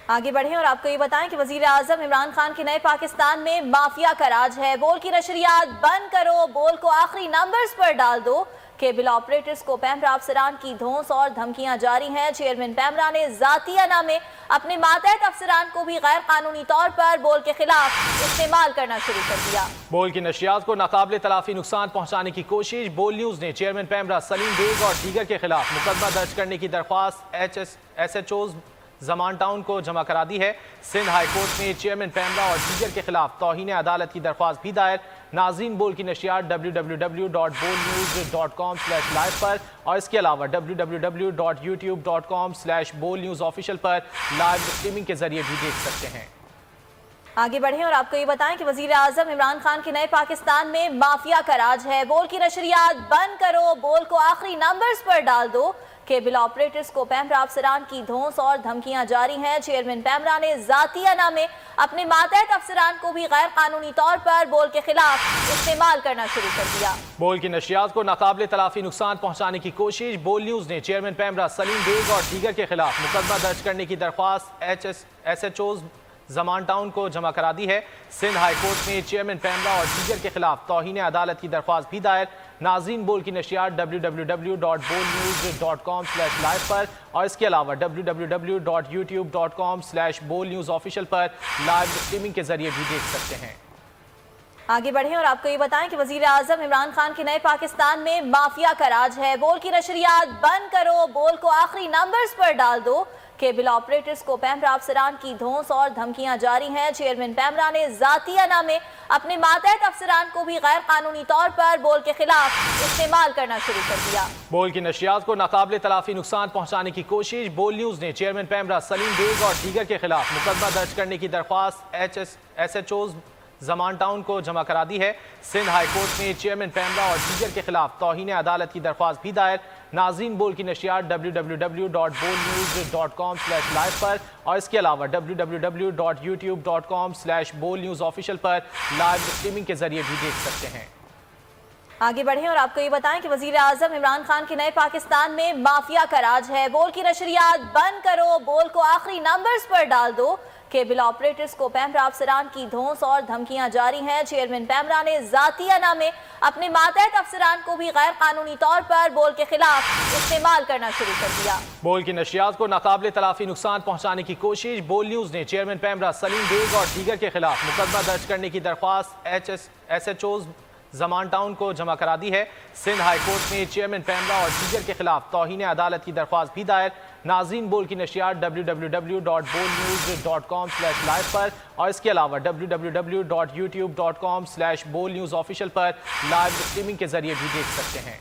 آگے بڑھیں اور آپ کو یہ بتائیں کہ وزیر اعظم عمران خان کے نئے پاکستان میں مافیا کا راج ہے۔ بول کی نشریات بند کرو، بول کو آخری نمبرز پر ڈال دو۔ کیبل آپریٹرز کو پیمرا افسران کی دھونس اور دھمکیاں جاری ہیں۔ چیئرمین پیمرا نے ذاتیہ نامے اپنے ماتحت افسران کو بھی غیر قانونی طور پر بول کے خلاف استعمال کرنا شروع کر دیا۔ بول کی نشریات کو ناقابل تلافی نقصان پہنچانے کی کوشش۔ بول نیوز نے چیئرمین پیمرا سلیم بیگ اور دیگر کے خلاف مقدمہ درج کرنے کی درخواست ایس ایچ اوز زمان ٹاؤن کو جمع کرا دی ہے۔ سندھ ہائی کورٹ میں چیئرمین پیمرا اور دیگر کے خلاف توہین عدالت کی درخواست بھی دائر۔ ناظرین بول کی نشریات www.bolnews.com/live پر اور اس کے علاوہ www.youtube.com/bolnewsofficial پر لائیو اسٹریمنگ کے ذریعے بھی دیکھ سکتے ہیں۔ آگے بڑھیں اور آپ کو یہ بتائیں کہ وزیر اعظم عمران خان کے نئے پاکستان میں مافیا کا راج ہے۔ بول کی نشریات بند کرو، بول کو آخری نمبرز پر ڈال دو۔ کیبل آپریٹرز کو پیمرا افسران کی دھونس اور دھمکیاں جاری ہیں۔ چیئرمین پیمرا نے ذاتیہ نامے اپنے ماتحت افسران کو بھی غیر قانونی طور پر بول کے خلاف استعمال کرنا شروع کر دیا۔ بول کی نشریات کو ناقابل تلافی نقصان پہنچانے کی کوشش۔ بول نیوز نے چیئرمین پیمرا سلیم بیگ اور دیگر کے خلاف مقدمہ درج کرنے کی درخواست ایس ایچ اوز زمان ٹاؤن کو جمع کرا دی ہے۔ سندھ ہائی کورٹ میں چیئرمین پیمرا اور دیگر کے خلاف توہین عدالت کی درخواست بھی دائر۔ ناظرین بول کی نشریات www.bolnews.com/live پر اور اس کے علاوہ www.youtube.com/bolnewsofficial پر لائیو اسٹریمنگ کے ذریعے بھی دیکھ سکتے ہیں۔ آگے بڑھیں اور آپ کو یہ بتائیں کہ وزیر اعظم عمران خان کے نئے پاکستان میں مافیا کا راج ہے۔ بول کی نشریات بند کرو، بول کو آخری نمبرز پر ڈال دو۔ کیبل آپریٹرز کو پیمرا افسران کی دھونس اور دھمکیاں جاری ہیں۔ چیئرمین پیمرا نے ذاتیہ نامے اپنے ماتحت افسران کو بھی غیر قانونی طور پر بول کے خلاف استعمال کرنا شروع کر دیا۔ بول کی نشریات کو ناقابل تلافی نقصان پہنچانے کی کوشش۔ بول نیوز نے چیئرمین پیمرا سلیم بیگ اور دیگر کے خلاف مقدمہ درج کرنے کی درخواست ایس ایچ اوز زمان ٹاؤن کو جمع کرا دی ہے۔ سندھ ہائی کورٹ میں چیئرمین پیمرا اور دیگر کے خلاف توہین عدالت کی درخواست بھی دائر۔ ناظرین بول کی نشریات www.bolnews.com/live پر اور اس کے علاوہ www.youtube.com/bolnewsofficial پر لائیو اسٹریمنگ کے ذریعے بھی دیکھ سکتے ہیں۔ آگے بڑھیں اور آپ کو یہ بتائیں کہ وزیر اعظم عمران خان کے نئے پاکستان میں مافیا کا راج ہے۔ بول کی نشریات بند کرو، بول کو آخری نمبرز پر ڈال دو۔ کیبل آپریٹرز کو پیمرا افسران کی دھونس اور دھمکیاں جاری ہیں۔ چیئرمین پیمرا نے ذاتیہ نامے اپنے ماتحت افسران کو بھی غیر قانونی طور پر بول کے خلاف استعمال کرنا شروع کر دیا۔ بول کی نشریات کو ناقابل تلافی نقصان پہنچانے کی کوشش۔ بول نیوز نے چیئرمین پیمرا سلیم بیگ اور دیگر کے خلاف مقدمہ درج کرنے کی درخواست ایس ایچ اوز زمان ٹاؤن کو جمع کرا دی ہے۔ سندھ ہائی کورٹ میں چیئرمین پیمرا اور دیگر کے خلاف توہین عدالت کی درخواست بھی دائر۔ ناظرین بول کی نشریات www.bolnews.com/live پر اور اس کے علاوہ www.youtube.com/bolnewsofficial پر لائیو اسٹریمنگ کے ذریعے بھی دیکھ سکتے ہیں۔